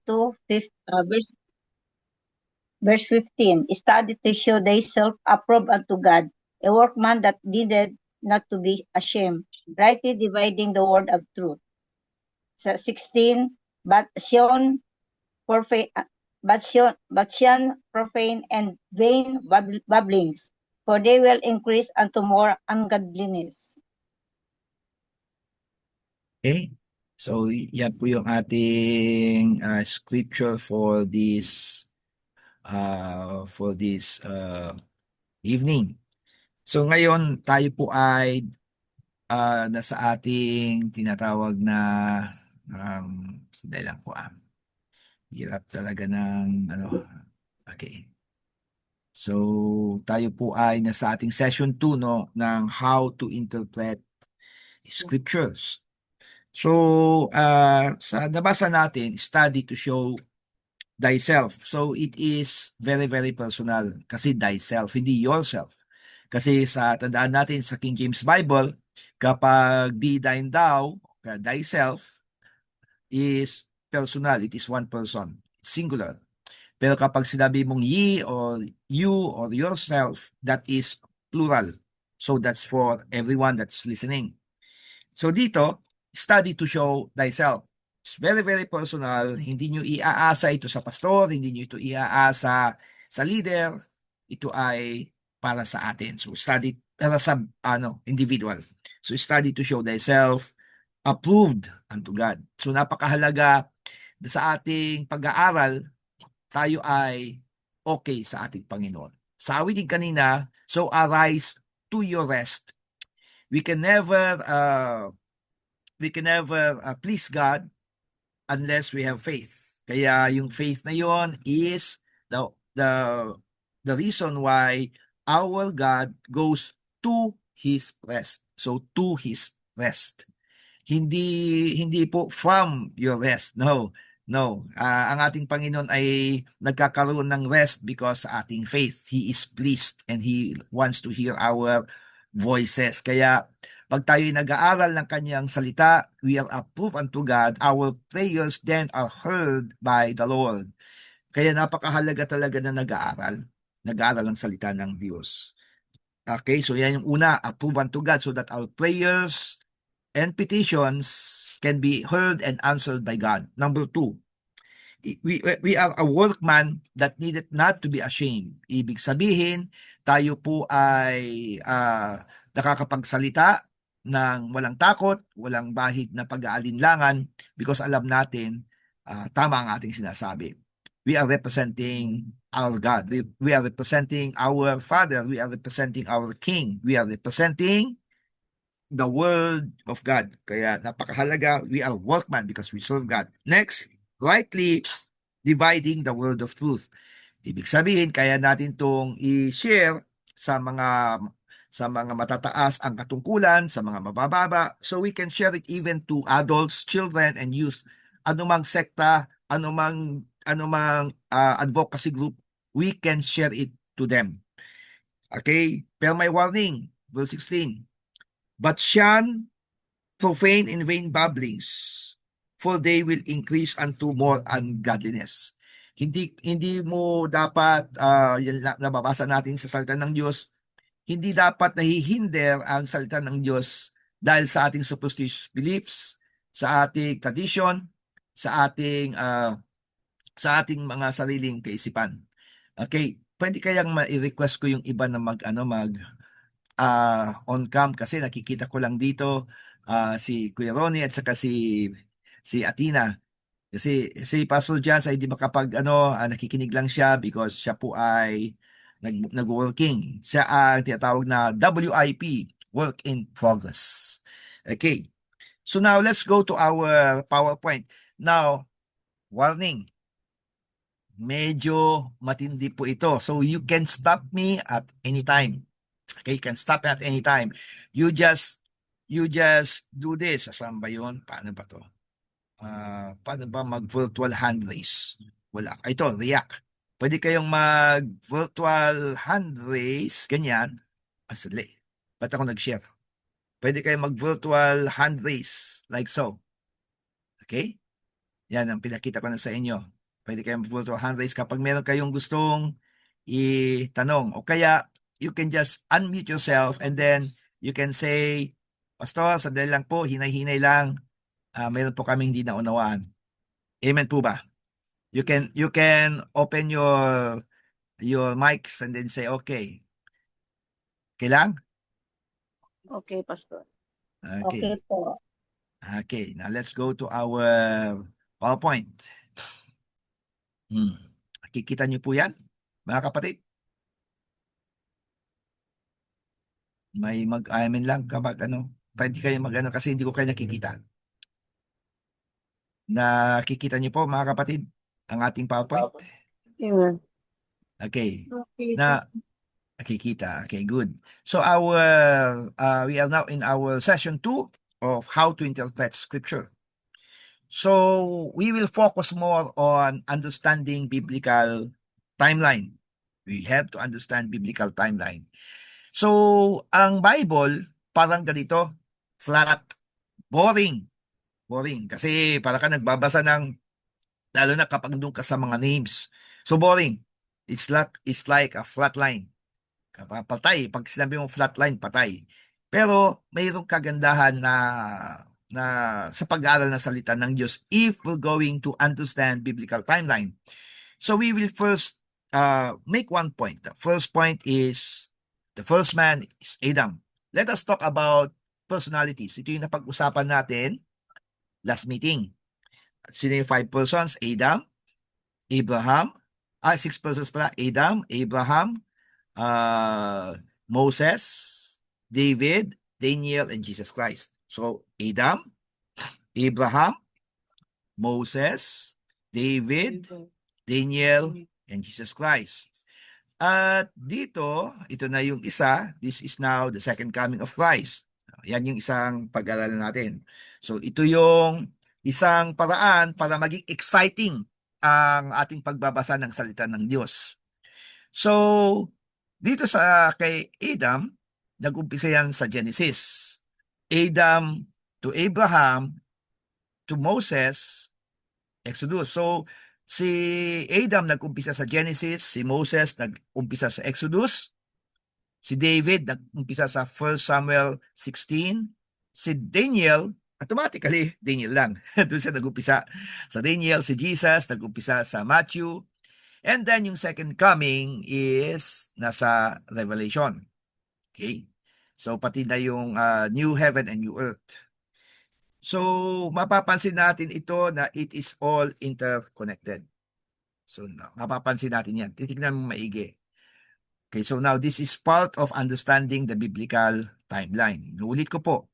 verse 15. Study to show thyself approved unto God, a workman that needed not to be ashamed, rightly dividing the word of truth. Sa 16, but shun profane, but shun profane and vain babblings, for they will increase unto more ungodliness. Okay? So, yan po yung ating scripture for this evening. So, ngayon tayo po ay nasa ating tinatawag na sandali lang po hirap talaga ng okay. So, tayo po ay nasa ating session 2 no, ng how to interpret scriptures. So, sa nabasa natin, study to show thyself. So, it is very, very personal. Kasi thyself, hindi yourself. Kasi sa tandaan natin sa King James Bible, kapag di thine thou, thyself, is personal. It is one person. Singular. Pero kapag sinabi mong ye or you or yourself, that is plural. So, that's for everyone that's listening. So dito, study to show thyself. It's very, very personal. Hindi nyo iaasa ito sa pastor, hindi nyo ito iaasa sa leader. Ito ay para sa atin. So study para sa individual. So study to show thyself approved unto God. So napakahalaga sa ating pag-aaral, tayo ay okay sa ating Panginoon. Sa awitin kanina, so arise to your rest. We can never please God unless we have faith. Kaya yung faith na yon is the reason why our God goes to His rest. So to His rest. Hindi po from your rest. No. Ang ating Panginoon ay nagkakaroon ng rest because sa ating faith. He is pleased and He wants to hear our voices. Kaya pag tayo nag-aaral ng kanyang salita, we are approved unto God. Our prayers then are heard by the Lord. Kaya napakahalaga talaga na nag-aaral. Nag-aaral ang salita ng Diyos. Okay, so yan yung una, approved unto God so that our prayers and petitions can be heard and answered by God. Number 2, we are a workman that needed not to be ashamed. Ibig sabihin, tayo po ay nakakapagsalita ng walang takot, walang bahid na pag-aalinlangan because alam natin tama ang ating sinasabi. We are representing our God. We are representing our Father. We are representing our King. We are representing the Word of God. Kaya napakahalaga, we are workman because we serve God. Next, rightly dividing the word of truth. Ibig sabihin, kaya natin itong i-share sa mga matataas ang katungkulan, sa mga mabababa. So we can share it even to adults, children, and youth. Anumang sekta, anumang advocacy group, we can share it to them. Okay? Pero may warning, verse 16. But shun profane and vain babblings, for they will increase unto more ungodliness. Hindi mo dapat, yan nababasa natin sa salita ng Diyos, hindi dapat nahihinder ang salita ng Diyos dahil sa ating superstitious beliefs, sa ating tradition, sa ating mga sariling kaisipan. Okay, pwede kayang ma-request ko yung iba na on cam kasi nakikita ko lang dito si Kuya Ronnie at saka si Atina. Kasi si Pastor John ay hindi makapag nakikinig lang siya because siya po ay nag-working. Siya ang tinatawag na WIP, Work in Progress. Okay. So now let's go to our PowerPoint. Now, warning. Medyo matindi po ito. So you can stop me at any time. Okay, you can stop at any time. You just do this. Saan ba yun? Paano ba to? Paano ba mag-virtual hand raise? Wala. Ito, React. Pwede kayong mag-virtual hand raise, ganyan. Asali. Ba't ako nag-share? Pwede kayong mag-virtual hand raise, like so. Okay? Yan ang pinakita ko na sa inyo. Pwede kayong pull to hand raise kapag meron kayong gustong itanong. O kaya, you can just unmute yourself and then you can say, Pastor, sandali lang po, hinay-hinay lang. Meron po kami hindi naunawaan. Amen po ba? You can open your mics and then say, okay. Okay lang? Okay, Pastor. Okay. Okay po. Okay, now let's go to our PowerPoint. Kikita niyo po yan, mga kapatid? May mag-amen lang kapag pwede kayo mag-ano kasi hindi ko kayo nakikita. Nakikita niyo po, mga kapatid, ang ating PowerPoint? Amen. Okay. Okay. Na nakikita. Okay, good. So we are now in our session 2 of how to interpret scripture. So we will focus more on understanding biblical timeline. We have to understand biblical timeline. So ang Bible parang ganito, flat, boring. Boring kasi para ka nagbabasa ng lalo na kapag doon ka sa mga names. So boring. It's like a flat line. Patay. Pag sinabi mo flatline, patay. Pero mayroong kagandahan na sa pag-aaral ng salita ng Diyos if we're going to understand biblical timeline. So we will first make one point. The first point is the first man is Adam. Let us talk about personalities. Ito yung napag-usapan natin last meeting. Sino yung 5 persons? Adam, Abraham, 6 persons pala. Adam, Abraham, Moses, David, Daniel, and Jesus Christ. So, Adam, Abraham, Moses, David, Daniel, and Jesus Christ. At dito, ito na yung isa. This is now the second coming of Christ. Yan yung isang pag-aralan natin. So, ito yung isang paraan para maging exciting ang ating pagbabasa ng salita ng Diyos. So, dito sa kay Adam, nag-umpisa yan sa Genesis. Adam to Abraham to Moses, Exodus. So, si Adam nag-umpisa sa Genesis, si Moses nag-umpisa sa Exodus, si David nag-umpisa sa 1 Samuel 16, si Daniel, automatically, Daniel lang. Doon siya nag-umpisa sa Daniel, si Jesus nag-umpisa sa Matthew, and then yung second coming is nasa Revelation. Okay? So pati na yung new heaven and new earth. So mapapansin natin ito na it is all interconnected. So mapapansin natin yan. Titignan mo maigi. Okay, so now this is part of understanding the biblical timeline. Inuulit ko po.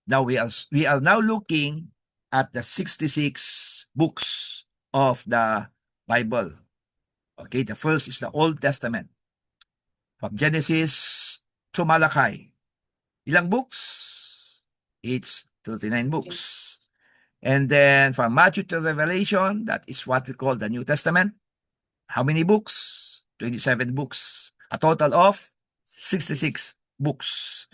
Now we are now looking at the 66 books of the Bible. Okay, the first is the Old Testament. From Genesis to Malachi. Ilang books? It's 39 books. And then from Matthew to Revelation, that is what we call the New Testament. How many books? 27 books. A total of 66 books.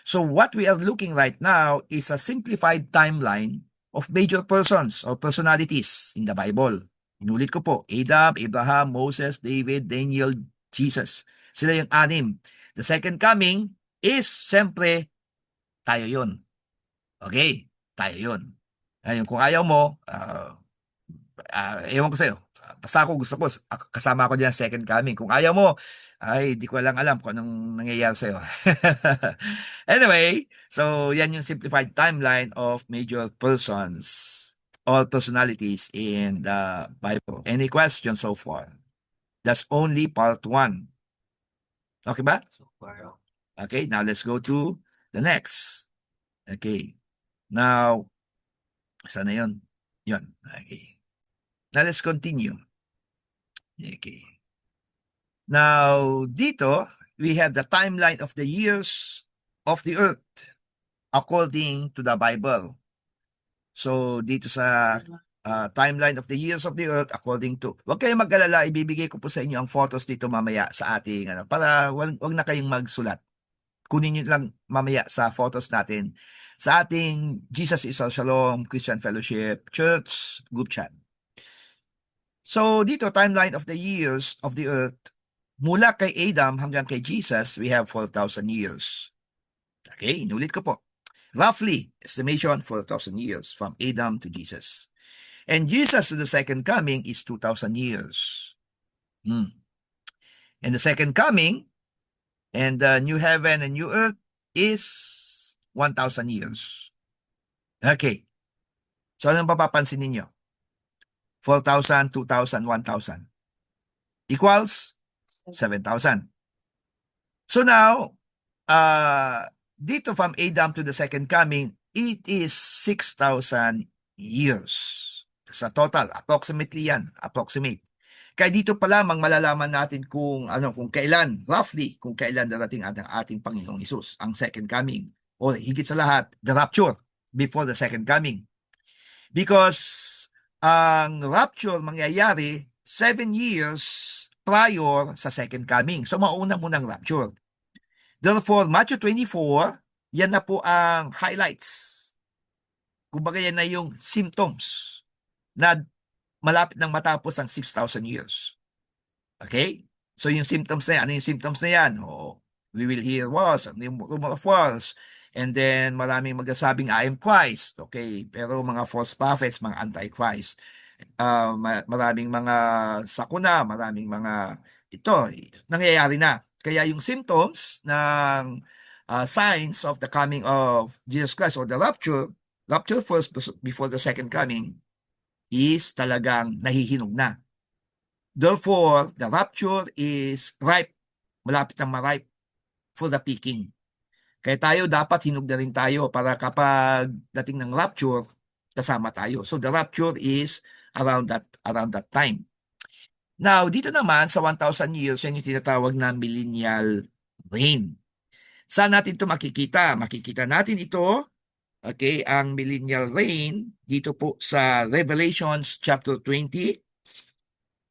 So what we are looking right now is a simplified timeline of major persons or personalities in the Bible. Inulit ko po, Adam, Abraham, Moses, David, Daniel, Jesus. Sila yung 6. The second coming is, siyempre, tayo yun. Okay? Tayo yun. Ayun, kung ayaw mo, ewan ko sa'yo. Basta ako gusto ko, kasama ako dyan second coming. Kung ayaw mo, ay, di ko lang alam kung anong nangyayari sa'yo. Anyway, so yan yung simplified timeline of major persons, all personalities in the Bible. Any questions so far? That's only part 1. Okay ba? Okay, now let's go to the next. Okay. Now, saan na yun? Yun. Okay. Now, let's continue. Okay. Now, dito, we have the timeline of the years of the earth according to the Bible. So, dito sa timeline of the years of the earth according to, wag kayong mag-alala, ibibigay ko po sa inyo ang photos dito mamaya sa ating, para wag na kayong magsulat. Kunin nyo lang mamaya sa photos natin sa ating Jesus is All Shalom Christian Fellowship Church group chat. So dito, timeline of the years of the earth, mula kay Adam hanggang kay Jesus, we have 4,000 years. Okay, inulit ko po. Roughly, estimation 4,000 years from Adam to Jesus. And Jesus to the second coming is 2,000 years. And the second coming and the new heaven and new earth is 1,000 years. Okay. So anong papapansin ninyo? 4,000, 2,000, 1,000 equals 7,000. So now, dito from Adam to the second coming, it is 6,000 years. Sa total, approximately yan, approximate. Kaya dito pa lamang malalaman natin kung kailan, roughly, kung kailan darating ang ating Panginoong Hesus, ang second coming. O higit sa lahat, the rapture before the second coming. Because ang rapture mangyayari 7 years prior sa second coming. So mauna muna ang rapture. Therefore, Matthew 24, yan na po ang highlights. Kumbaga yan na yung symptoms na malapit nang matapos ang 6,000 years. Okay? So yung symptoms na yan, ano yung symptoms na yan? We will hear wars, rumor of wars, and then maraming magsasabing I am Christ. Okay? Pero mga false prophets, mga antichrist. Maraming mga sakuna, maraming mga nangyayari na. Kaya yung symptoms ng signs of the coming of Jesus Christ or the rapture first before the second coming is talagang nahihinog na. Therefore, the rapture is ripe, malapit na maripe for the picking. Kaya tayo dapat hinog na rin tayo para kapag dating ng rapture, kasama tayo. So the rapture is around that time. Now, dito naman sa 1,000 years, yan yung tinatawag na millennial reign. Saan natin ito makikita? Makikita natin ito, okay, ang millennial reign dito po sa Revelations chapter 20,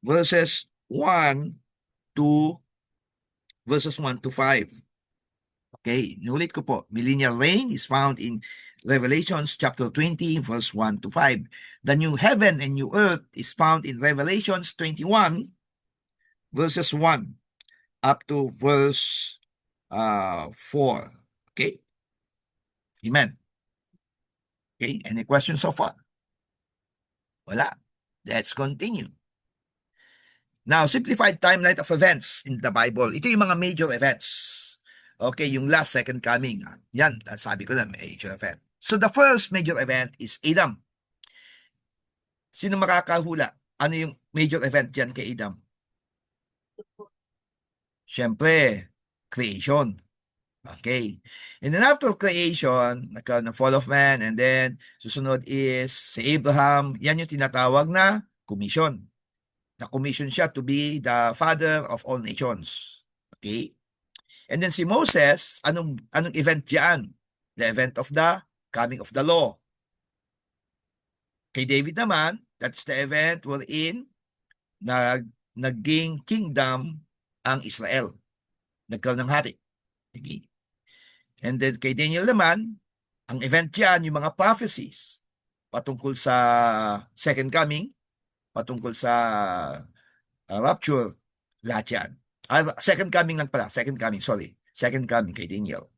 verses 1 to 5. Okay, inulit ko po. Millennial reign is found in Revelations chapter 20, verse 1 to 5. The new heaven and new earth is found in Revelations 21, verses 1 up to verse 4. Okay? Amen. Okay, any questions so far? Wala. Let's continue. Now, simplified timeline of events in the Bible. Ito yung mga major events. Okay, yung last second coming. Yan, sabi ko na, major event. So the first major event is Adam. Sino makakahula? Ano yung major event dyan kay Adam? Siyempre, creation. Okay. And then after creation, nagkaroon ng fall of man, and then susunod is si Abraham, yan yung tinatawag na commission. Na-commission siya to be the father of all nations. Okay? And then si Moses, anong event diyan? The event of the coming of the law. Kay David naman, that's the event wherein naging kingdom ang Israel. Nagkaroon ng hari. Okay. And then kay Daniel naman, ang event diyan, yung mga prophecies patungkol sa second coming, patungkol sa rapture, lahat yan. Second coming lang pala. Second coming kay Daniel.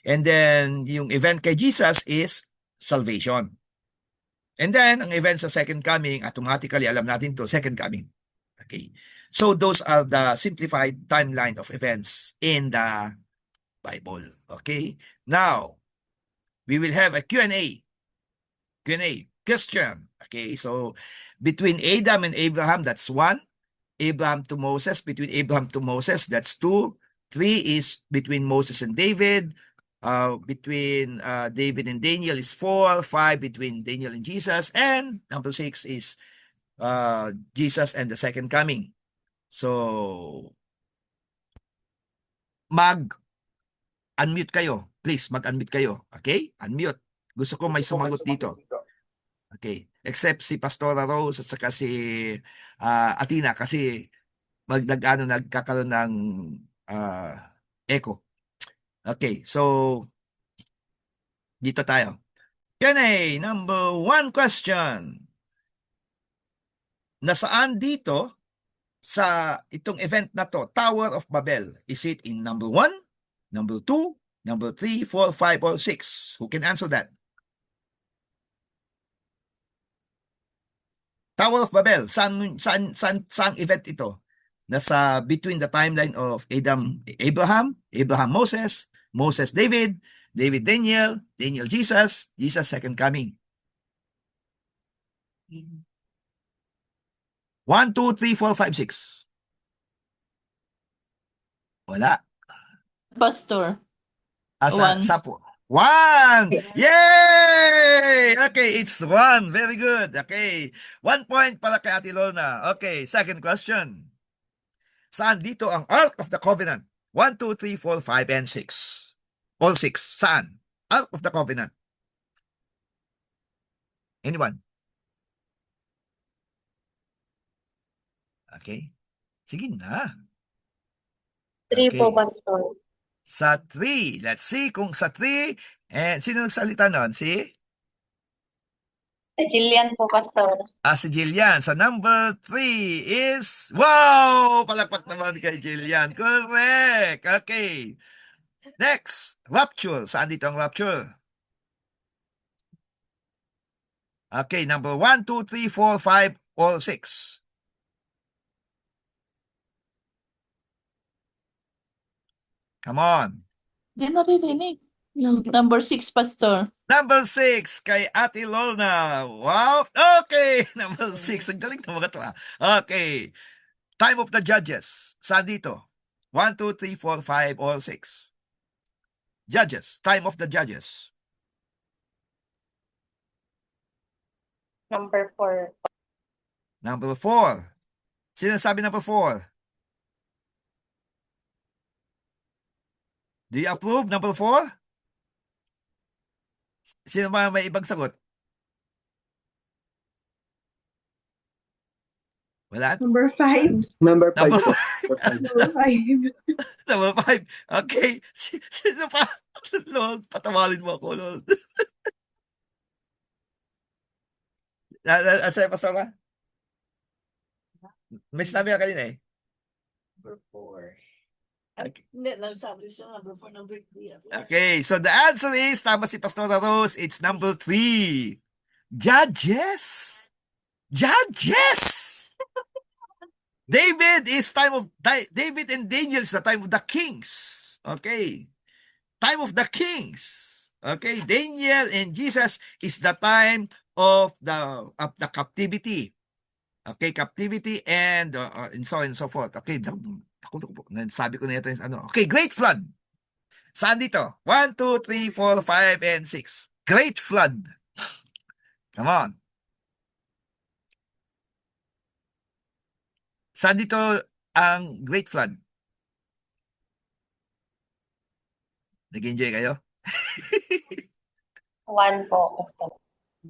And then, yung event kay Jesus is salvation. And then, ang event sa second coming, automatically, alam natin to, second coming. Okay. So, those are the simplified timeline of events in the Bible. Okay. Now, we will have a Q&A. Question. Okay. So, between Adam and Abraham, that's 1. Abraham to Moses, between Abraham to Moses, that's 2. 3 is between Moses and David. Between David and Daniel is 4. 5 between Daniel and Jesus. And number 6 is Jesus and the second coming. So, mag-unmute kayo. Please, mag-unmute kayo. Okay? Unmute. Gusto ko may sumagot dito. Okay. Except si Pastora Rose at saka si Atina kasi nagkakaroon ng echo. Okay, so dito tayo. Q&A number 1 question. nasaan dito sa itong event na to, Tower of Babel? Is it in number 1, number 2, number 3, 4, 5, or 6? Who can answer that? Tower of Babel, saan event ito? Nasa between the timeline of Abraham, Moses, Moses, David, Daniel, Jesus, second coming. 1, 2, 3, 4, 5, 6. Wala. Pastor. Asa, One. sa po. 1! Yay! Okay, it's 1. Very good. Okay. 1 point para kay Ate Lorna. Okay, second question. Saan dito ang Ark of the Covenant? 1, 2, 3, 4, 5, and 6. All 6. Saan? Ark of the Covenant. Anyone? Okay. Sige na. 3 po, Okay. Pastor. Sa 3. Let's see kung sa 3. Sino nagsalita nun? Si Jillian po, Pastor. si Jillian. Sa number 3 is, wow! Palakpak naman kay Jillian. Correct. Okay. Next, rapture. Saan dito ang rapture? Okay, number 1, 2, 3, 4, 5, or 6. Come on. Di naririnig. Number 6, Pastor. Number 6 kay Ate Lorna. Wow. Okay. Number 6. Ang galing na mga to. Okay. Time of the judges. Saan dito? 1, 2, 3, 4, 5, or 6. Judges. Time of the judges. Number 4. Number 4. Sino sabi number 4? Do you approve number 4? Sino ba may ibang sagot? Wala? Number 5. Number 5 Number po. Number 5. Number 5. Okay. Sino pa? Lord, patawarin mo ako, Lord. Asay pa Sara? May sinabi ka kanina eh. Number 4. Okay. Hindi, nagsabi siya number 4, number 3. Okay, so the answer is, tama si Pastora Rose, it's number 3. Judges! Judges! David and Daniel is the time of the kings. Okay. Time of the kings. Okay, Daniel and Jesus is the time of the captivity. Okay, captivity and so on and so forth. Okay, sabi ko na ito ano. Okay, great flood. Saan dito? 1, 2, 3, 4, 5, and 6. Great flood. Come on. Saan dito ang great flood? Nag-enjoy kayo? 1 po, Pastor.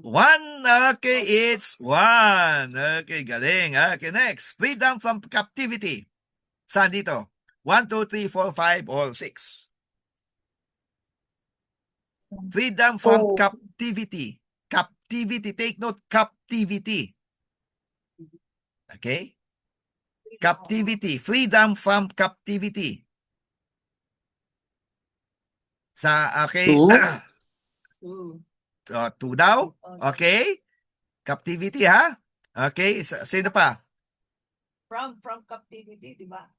1. Okay, it's 1. Okay, galing. Okay, next. Freedom from captivity. Saan dito? 1, 2, 3, 4, 5, or 6. Freedom from Oh. captivity. Captivity. Take note, captivity. Okay? Captivity. Freedom from captivity. Okay. 2. 2 daw? Okay. Captivity, ha? Okay. Sino pa? From captivity, di ba?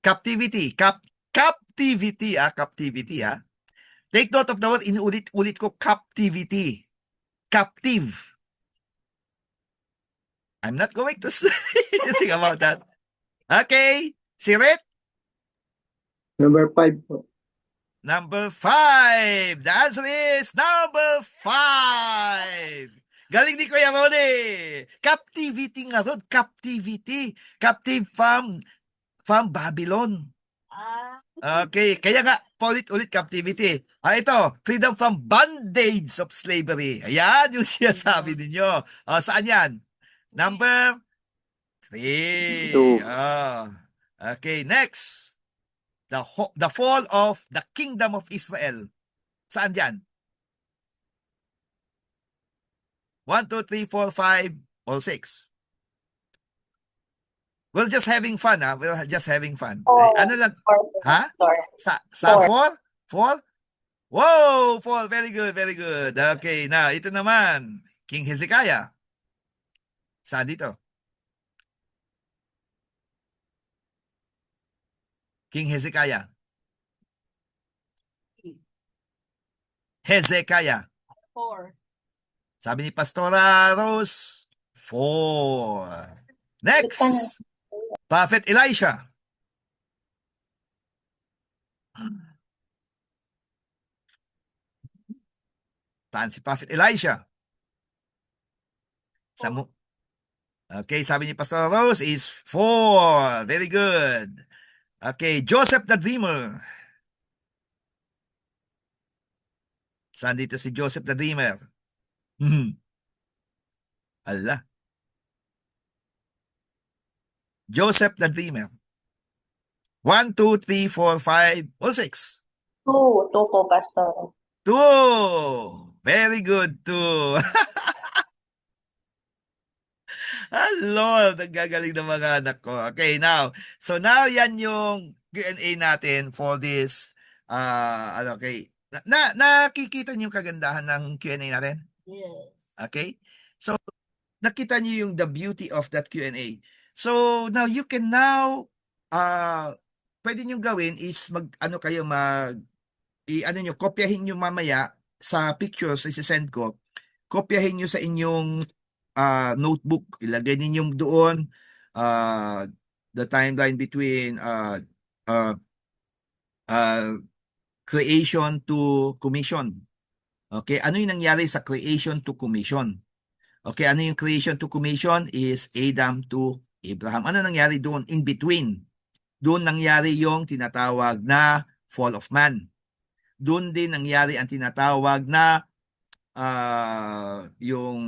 Captivity. Captivity, captivity, ha? Take note of the word, inuulit-ulit ko, captivity. Captive. I'm not going to say anything about that. Okay. Sirit? Number 5 po. Number 5. The answer is number 5. Galing ni Kuya Ronnie. Captivity nga ron. Captivity. Captive from Babylon. Okay. Kaya nga, paulit-ulit captivity. Ito. Freedom from bondage of slavery. Ayan yung sinasabi ninyo. Saan yan? Number 3. 2. Okay. Next. The fall of the kingdom of Israel. Saan yan? 1, 2, 3, 4, 5, or 6? We're just having fun, ha? We're just having fun. Oh, Ano lang, 4 po, ha? Pastor. Sa Four. 4? 4? Whoa, 4. Very good, very good. Okay, now, ito naman. King Hezekiah. Saan dito? King Hezekiah. Hezekiah. 4. Sabi ni Pastora Rose, 4. Next, Prophet Elisha. Saan si Prophet Elisha? Okay, sabi ni Pastor Rose is 4. Very good. Okay, Joseph the Dreamer. Saan dito si Joseph the Dreamer? Allah. Joseph the Dreamer. 1, 2, 3, 4, 5, or 6? 2 po, Pastor. 2. Very good, 2. Ah, Lord, ang gagaling ng mga anak ko. Okay, so now yan yung Q&A natin for this, okay. Nakikita niyo yung kagandahan ng Q&A natin? Yes. Okay? So, nakita niyo yung the beauty of that Q&A. So, now you can pwede niyo gawin is kopyahin niyo mamaya sa pictures na send ko, kopyahin niyo sa inyong notebook, ilagay ninyo doon the timeline between creation to commission. Okay, ano yung nangyari sa creation to commission? Okay, ano yung creation to commission is Adam to Abraham. Ano nangyari doon in between? Doon nangyari yung tinatawag na fall of man. Doon din nangyari ang tinatawag na yung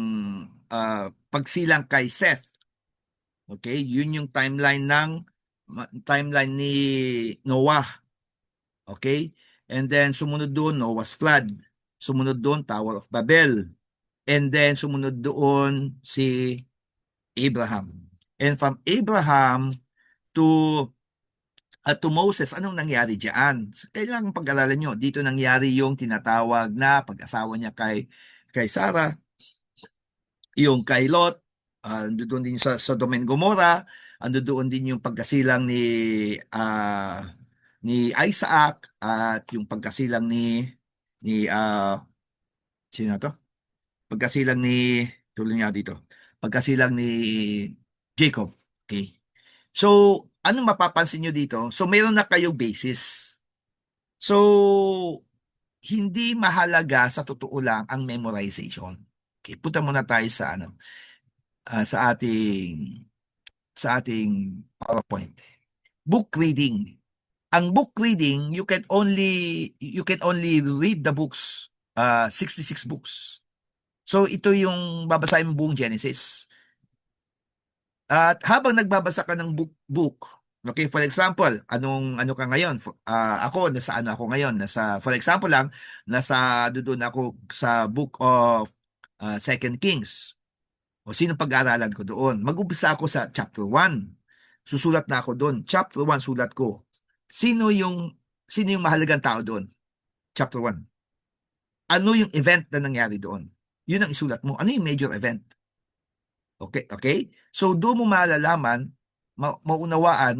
pagsilang kay Seth. Okay, yun yung timeline ni Noah. Okay? And then sumunod doon Noah's flood. Sumunod doon Tower of Babel. And then sumunod doon si Abraham. And from Abraham to Moses, anong nangyari diyan? Kailangan pag-aralan nyo. Dito nangyari yung tinatawag na pag-asawa niya kay Sarah, yung kay Lot, doon din sa Sodom and Gomorrah, doon din yung pagkasilang ni Isaac at yung pagkasilang ni sino to? Pagkasilang ni tuloy nga dito. Pagkasilang ni Jacob. Okay. So, anong mapapansin nyo dito? So, meron na kayong basis. So, hindi mahalaga sa totoo lang ang memorization. Okay, punta muna tayo sa sa ating PowerPoint. Book reading. Ang book reading, you can only read the books, 66 books. So ito yung babasahin mo buong Genesis. At habang nagbabasa ka ng book, okay, for example, ano ka ngayon? Ako nasa ako ngayon? For example lang, doon ako sa book of 2 Kings. O sino pag-aaralan ko doon? Mag-umpisa ako sa chapter 1. Susulat na ako doon. Chapter 1 sulat ko. Sino yung mahalagang tao doon? Chapter 1. Ano yung event na nangyari doon? Yun ang isulat mo. Ano yung major event? Okay? So doon mo malalaman, maunawaan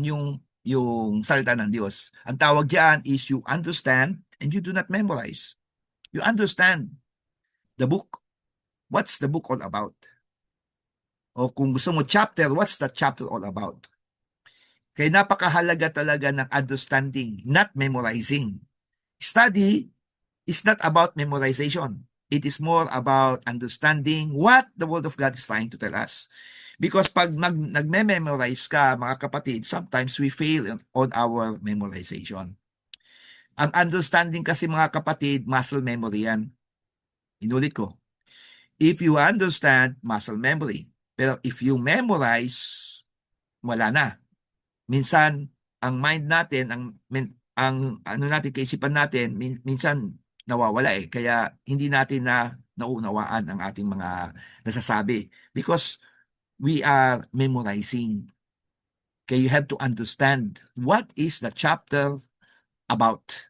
yung salita ng Diyos. Ang tawag diyan is you understand and you do not memorize. You understand the book. What's the book all about? O kung gusto mo chapter, what's the chapter all about? Kaya napakahalaga talaga ng understanding, not memorizing. Study is not about memorization. It is more about understanding what the Word of God is trying to tell us. Because pag nagme-memorize ka, mga kapatid, sometimes we fail on our memorization. Ang understanding kasi, mga kapatid, muscle memory yan. Inulit ko. If you understand, muscle memory. Pero if you memorize, wala na. Minsan, ang mind natin, kaisipan natin, minsan nawawala Kaya hindi natin naunawaan ang ating mga nasasabi. Because we are memorizing. Okay, you have to understand what is the chapter about.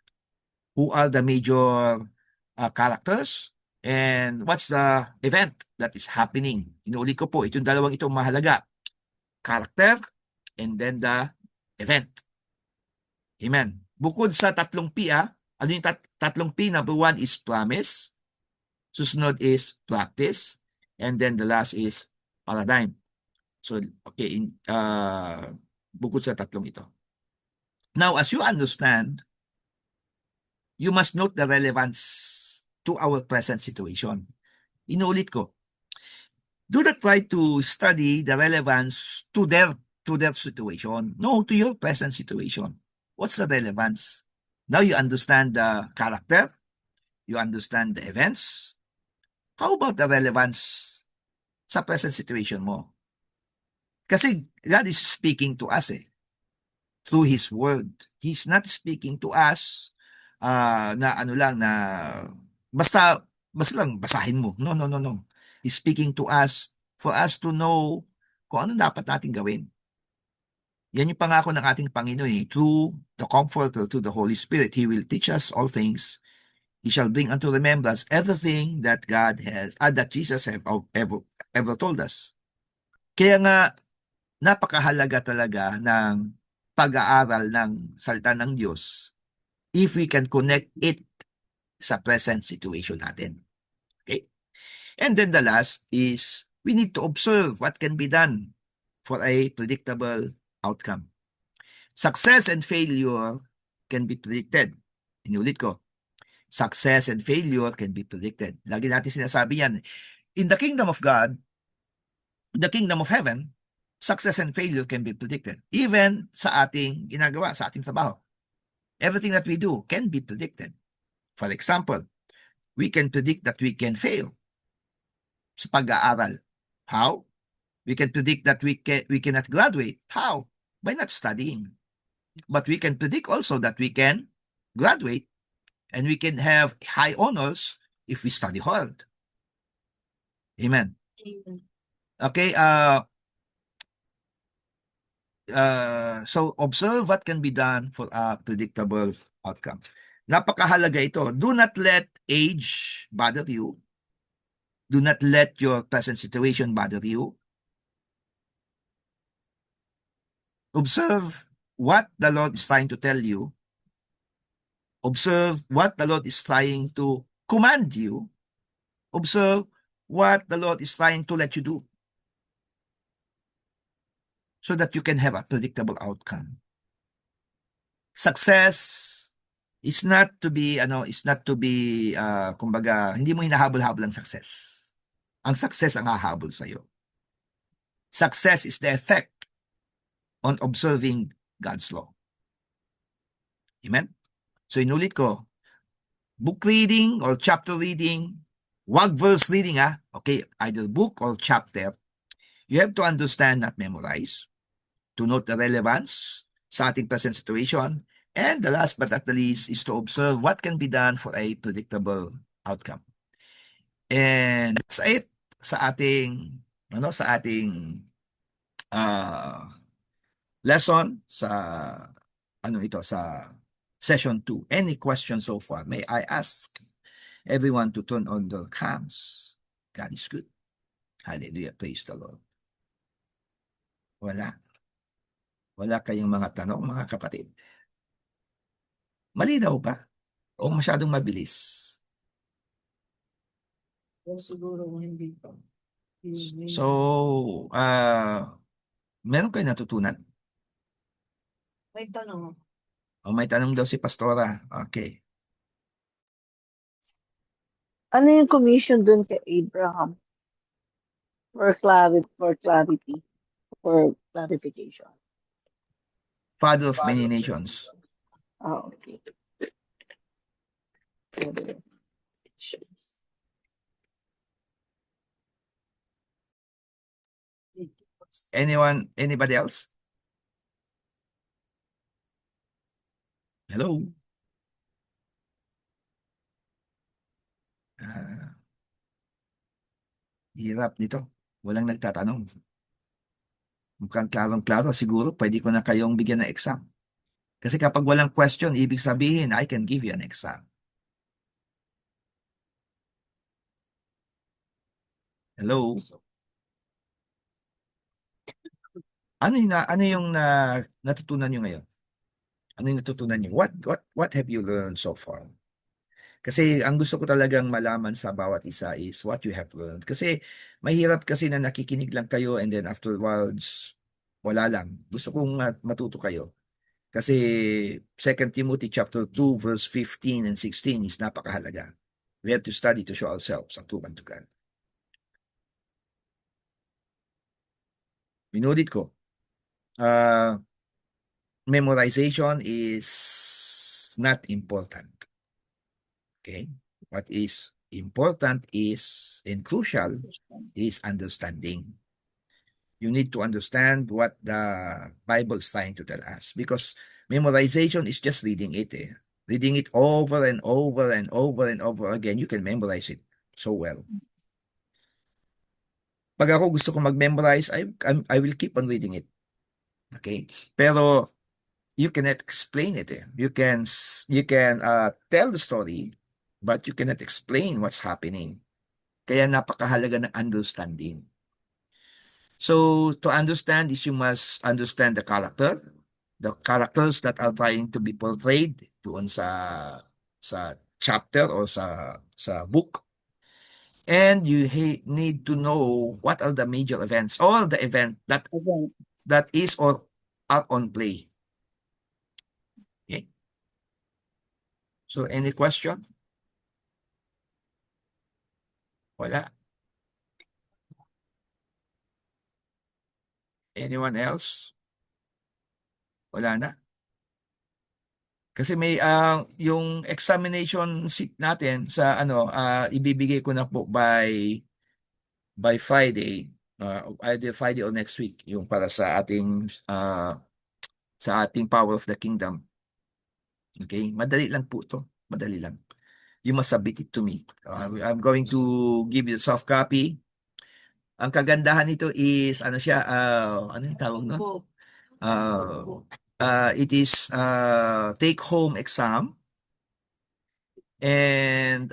Who are the major characters and what's the event that is happening. Inuulit ko po, itong dalawang ito mahalaga. Character and then the event. Amen. Bukod sa tatlong P, ano yung tatlong P? Number 1 is promise. Susunod is practice. And then the last is paradigm. So, okay, bukod sa tatlong ito. Now, as you understand, you must note the relevance to our present situation. Inulit ko. Do not try to study the relevance to their situation. No, to your present situation. What's the relevance? Now you understand the character. You understand the events. How about the relevance sa present situation mo? Kasi God is speaking to us through His Word. He's not speaking to us na ano lang na basta lang basahin mo. No, no, no, no. He's speaking to us for us to know kung ano dapat natin gawin. Yan yung pangako ng ating Panginoon through the Comforter, through the Holy Spirit. He will teach us all things. He shall bring unto remembrance everything that God has, that Jesus have ever told us. Kaya nga, napakahalaga talaga ng pag-aaral ng salita ng Diyos if we can connect it sa present situation natin. Okay? And then the last is we need to observe what can be done for a predictable outcome. Success and failure can be predicted. Inulit ko. Success and failure can be predicted. Lagi natin sinasabi yan. In the kingdom of God, the kingdom of heaven, success and failure can be predicted. Even sa ating ginagawa, sa ating trabaho. Everything that we do can be predicted. For example, we can predict that we can fail sa pag-aaral. How? We can predict that we cannot graduate. How? By not studying. But we can predict also that we can graduate and we can have high honors if we study hard. Amen. Okay, so observe what can be done for a predictable outcome. Napakahalaga ito. Do not let age bother you. Do not let your present situation bother you. Observe what the Lord is trying to tell you. Observe what the Lord is trying to command you. Observe what the Lord is trying to let you do, so that you can have a predictable outcome. Success is not to be, kumbaga, hindi mo hinahabol-habol ang success. Ang success ang hahabol sa'yo. Success is the effect on observing God's law. Amen? So inulit ko, book reading or chapter reading, wag verse reading okay, either book or chapter. You have to understand, not memorize, to note the relevance sa ating present situation, and the last but not the least is to observe what can be done for a predictable outcome. And that's it sa ating lesson sa sa session 2. Any questions so far? May I ask everyone to turn on their cams? God is good. Hallelujah. Praise the Lord. Wala kayong mga tanong, mga kapatid? Malinaw ba? O masyadong mabilis? Siguro hindi pa. So, meron kayo natutunan? May tanong. O may tanong daw si Pastora. Okay. Ano yung commission dun kay Abraham? For clarity, for clarification. Father of many nations. Oh, okay. Anybody else? Hello? Hirap nito. Walang nagtatanong. Mukhang klarong-klaro, siguro pwede ko na kayong bigyan ng exam. Kasi kapag walang question, ibig sabihin, I can give you an exam. Hello? Ano yung natutunan nyo ngayon? Ano yung natutunan nyo? What have you learned so far? Kasi ang gusto ko talagang malaman sa bawat isa is what you have learned. Kasi mahirap kasi na nakikinig lang kayo and then afterwards, wala lang. Gusto kong matuto kayo. Kasi 2 Timothy chapter 2 verse 15 and 16 is napakahalaga. We have to study to show ourselves approved to God. Minudit ko. Memorization is not important. Okay? What is important is, and crucial, is understanding. You need to understand what the Bible is trying to tell us. Because memorization is just reading it. Reading it over and over and over and over again, you can memorize it so well. Pag ako gusto ko mag-memorize, I will keep on reading it. Okay? Pero you cannot explain it. You can tell the story, but you cannot explain what's happening. Kaya napakahalaga ng understanding. So to understand is you must understand the characters that are trying to be portrayed doon sa chapter or sa book. And you need to know what are the major events or the event Again, that is or are on play. Okay. So any question? Wala. Anyone else? Wala na. Kasi may yung examination sheet natin sa ibibigay ko na po by Friday, either Friday or next week, yung para sa ating Power of the Kingdom. Okay? Madali lang po to. Madali lang. You must submit it to me. I'm going to give you a soft copy. Ang kagandahan nito is ano siya, ano yung tawag no? It is take home exam, and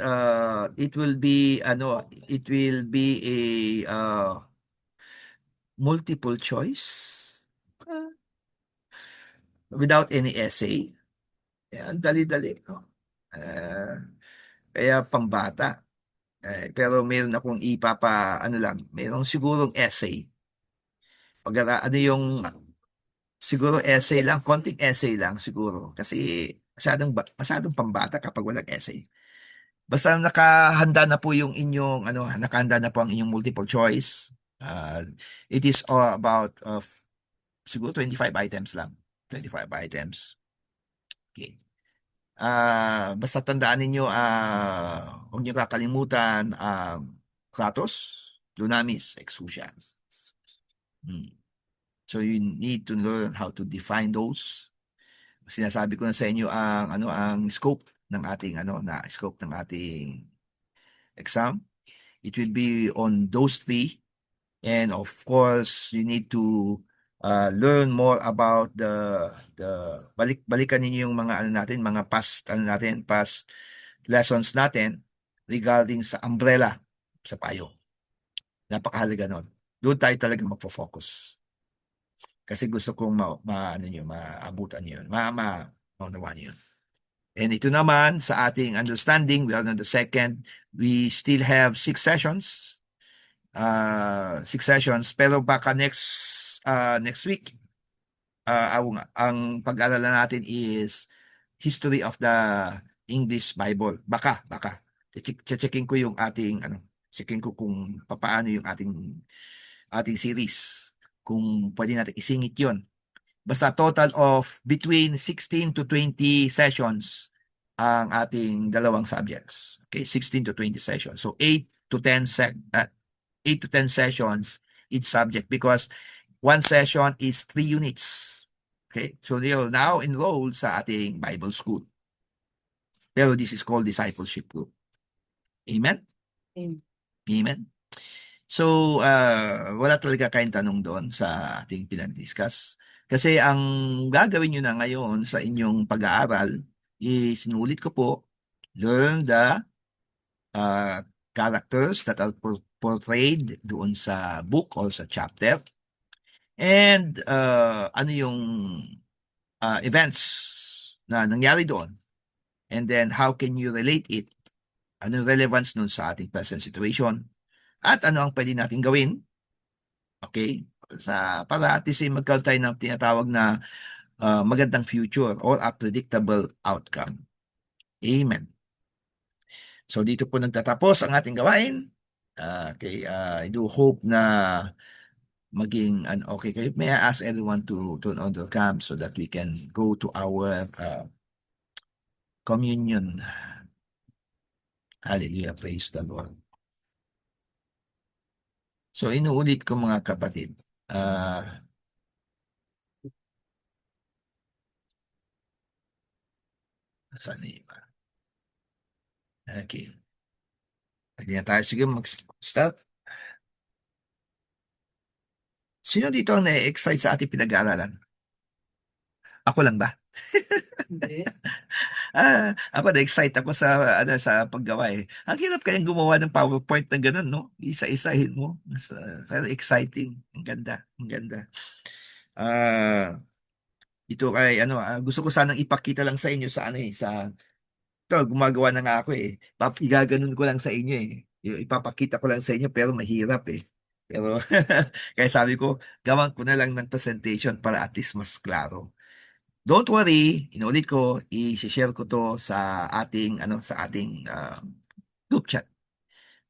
it will be a multiple choice without any essay. Ang dali-dali, no? Kaya pambata. Pero meron akong mayroong sigurong essay. Siguro essay lang, konting essay lang siguro. Kasi masyadong pambata kapag walang essay. Basta nakahanda na po yung inyong, nakahanda na po ang inyong multiple choice. It is about siguro 25 items lang. 25 items. Okay. Basta tandaan ninyo, huwag niyo kakalimutan, Kratos, Dunamis, Exousia. So you need to learn how to define those. Sinasabi ko na sa inyo ang scope ng ating exam. It will be on those three, and of course you need to learn more about the balikan ninyo yung mga mga past lessons natin regarding sa umbrella sa payo. Napakahalaga nun. Doon tayo talaga magfo-focus. Kasi gusto kong maabutan yun. Maunawaan yun. And ito naman, sa ating understanding, we are on the second. We still have 6 sessions. 6 sessions. Pero baka next week, ang pag-aaralan natin is history of the English Bible. Baka. Checking ko yung checking ko kung paano yung ating series. Kung pwede natin isingit yun. Basta total of between 16 to 20 sessions ang ating dalawang subjects. Okay, 16 to 20 sessions. So 8 to 10 sessions each subject, because one session is 3 units. Okay, so they are now enrolled sa ating Bible school. Pero this is called discipleship group. Amen? Amen. Amen. So, wala talaga kayong tanong doon sa ating pinag-discuss. Kasi ang gagawin nyo na ngayon sa inyong pag-aaral, sinulit ko po, learn the characters that are portrayed doon sa book or sa chapter. And ano yung events na nangyari doon. And then, how can you relate it? Ano yung relevance nun sa ating present situation? At ano ang pwede natin gawin? Okay? Para at least magkaroon tayo ng tinatawag na magandang future or a predictable outcome. Amen. So dito po nagtatapos ang ating gawain. Okay, I do hope na maging okay kayo. May I ask everyone to turn on their cam so that we can go to our communion. Hallelujah, praise the Lord. So inuulit ko mga kapatid. Saan na iba? Okay. Pwede na tayo siguro mag-start. Sino dito ang na-excite sa ating pinag-aaralan? Ako lang ba? Hindi. Ako na-excite ako sa paggawa eh. Ang hirap kayang gumawa ng PowerPoint na gano'n, no? Isa-isahin mo. Very exciting. Ang ganda. Ang ganda. Ito kay gusto ko sanang ipakita lang sa inyo sa gumagawa na nga ako eh. Igaganon ko lang sa inyo eh. Ipapakita ko lang sa inyo pero mahirap eh. Pero kaya sabi ko, gawan ko na lang ng presentation para at least mas klaro. Don't worry, inulit ko, i-share ko to sa ating group chat.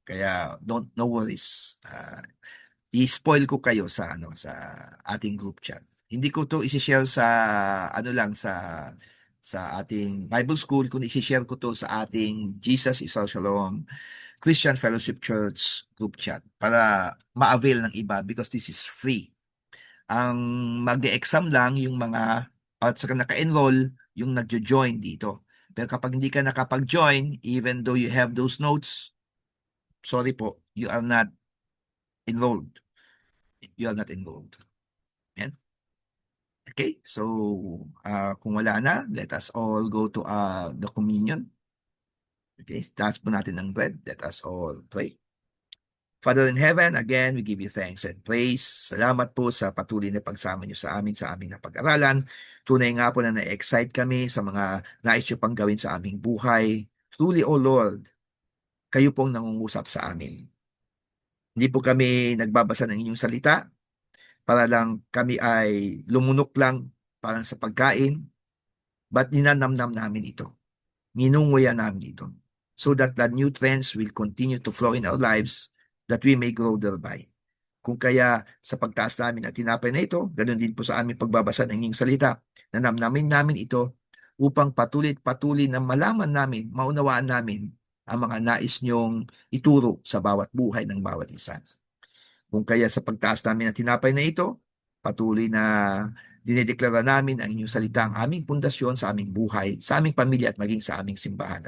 Kaya no worries. I-spoil ko kayo sa ating group chat. Hindi ko to i-share sa ating Bible School, kundi i-share ko to sa ating Jesus is Our Shalom Christian Fellowship Church group chat para ma-avail ng iba because this is free. Ang mag-exam lang yung mga at saka naka-enroll yung nagjo-join dito. Pero kapag hindi ka nakapag-join, even though you have those notes, sorry po, you are not enrolled. You are not enrolled. Yan. Okay, so kung wala na, let us all go to the communion. Okay, taas po natin ng bread. Let us all pray. Father in heaven, again, we give you thanks and praise. Salamat po sa patuloy na pagsama niyo sa amin na pag-aralan. Tunay nga po na na-excite kami sa mga nais niyo pang gawin sa aming buhay. Truly, O Lord, kayo pong nangungusap sa amin. Hindi po kami nagbabasa ng inyong salita para lang kami ay lumunok lang parang sa pagkain, but ninanamnam namin ito. Ninunguya namin ito. So that the nutrients will continue to flow in our lives that we may grow thereby. Kung kaya sa pagtaas namin at tinapay na ito, ganoon din po sa aming pagbabasa ng inyong salita, nanamnamin namin ito upang patuloy na malaman namin, maunawaan namin ang mga nais niyong ituro sa bawat buhay ng bawat isa. Kung kaya sa pagtaas namin at tinapay na ito, patuloy na dinedeklara namin ang inyong salita ang aming pundasyon sa aming buhay, sa aming pamilya at maging sa aming simbahan.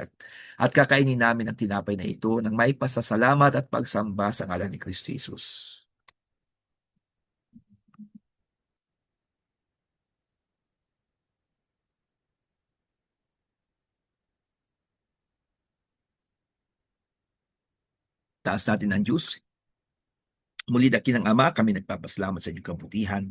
At kakainin namin ang tinapay na ito ng may pasasalamat at pagsamba sa ngalan ni Kristo Jesus. Taas natin ang Diyos. Muli dakilang Ama, kami nagpapasalamat sa inyong kabutihan.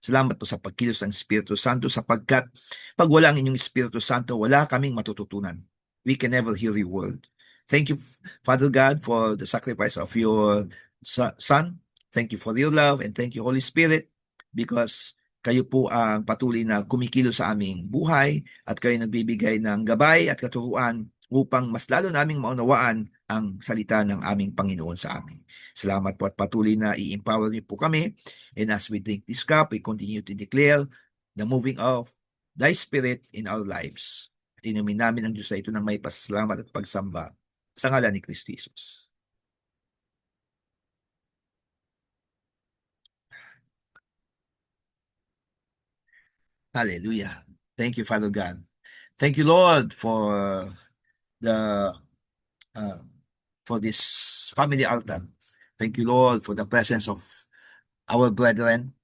Salamat po sa pagkilos ng Espiritu Santo sapagkat pag wala ang inyong Espiritu Santo, wala kaming matututunan. We can never hear your word. Thank you, Father God, for the sacrifice of your Son. Thank you for your love and thank you, Holy Spirit, because kayo po ang patuloy na kumikilos sa aming buhay at kayo nagbibigay ng gabay at katuruan upang mas lalo naming maunawaan ang salita ng aming Panginoon sa amin. Salamat po at patuloy na i-empower niyo po kami. And as we drink this cup, we continue to declare the moving of Thy Spirit in our lives. At inumin namin ang Diyos na ito ng may pasasalamat at pagsamba sa ngalan ni Kristo Jesus. Hallelujah. Thank you, Father God. Thank you, Lord, for this family altar. Thank you, Lord, for the presence of our brethren.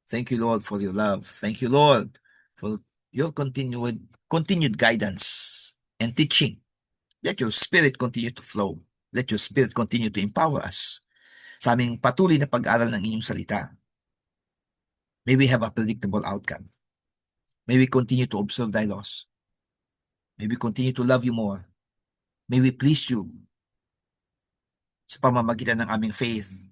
Thank you, Lord, for your love. Thank you, Lord, for your continued guidance and teaching. Let your Spirit continue to flow. Let your Spirit continue to empower us sa aming patuloy na pag-aral ng inyong salita. May we have a predictable outcome. May we continue to observe thy laws. May we continue to love you more. May we please you sa pamamagitan ng aming faith.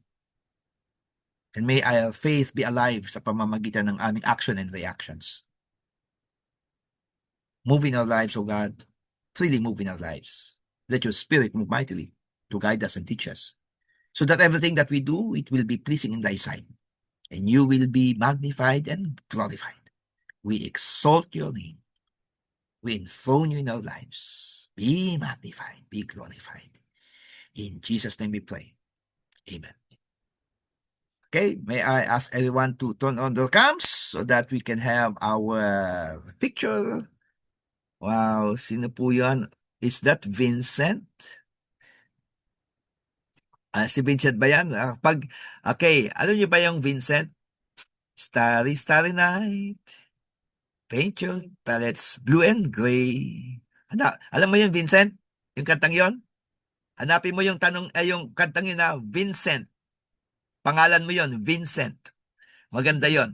And may our faith be alive sa pamamagitan ng aming action and reactions. Move in our lives, O God. Freely move in our lives. Let your Spirit move mightily to guide us and teach us, so that everything that we do, it will be pleasing in thy sight, and you will be magnified and glorified. We exalt your name. We enthrone you in our lives. Be magnified, be glorified. In Jesus' name we pray. Amen. Okay, may I ask everyone to turn on their cams so that we can have our picture. Wow, sino po yan? Is that Vincent? Si Vincent ba yan? Okay, alam niyo ba yung Vincent? Starry, starry night. Paint your palettes blue and gray. Alam mo yun, Vincent? Yung kantang yon? Hanapin mo yung yung kantang yun na Vincent. Pangalan mo yon, Vincent. Maganda yon.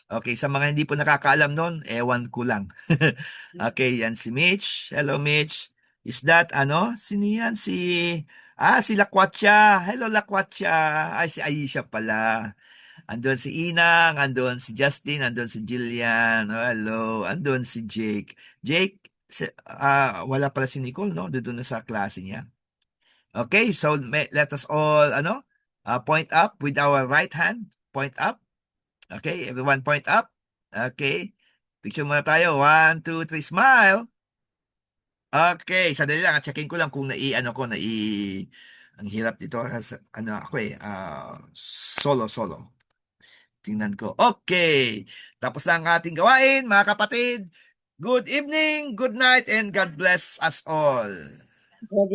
Okay, sa mga hindi po nakakaalam nun, ewan ko lang. Okay, yan si Mitch. Hello, Mitch. Is that, sino yan? Si Lakwatsa. Hello, Lakwatsa. Ay, si Aisha pala. Andun si Inang, andun si Justin, andun si Jillian. Oh, hello. Andun si Jake. Jake, wala pala si Nicole, no? Doon na sa klase niya. Okay, so let us all, point up with our right hand. Point up. Okay, everyone point up. Okay. Picture muna tayo. 1, 2, 3, smile. Okay, sandali lang. Checking ko lang kung ang hirap dito. Ako solo. Tingnan ko. Okay. Tapos na ang ating gawain, mga kapatid. Good evening, good night, and God bless us all. Good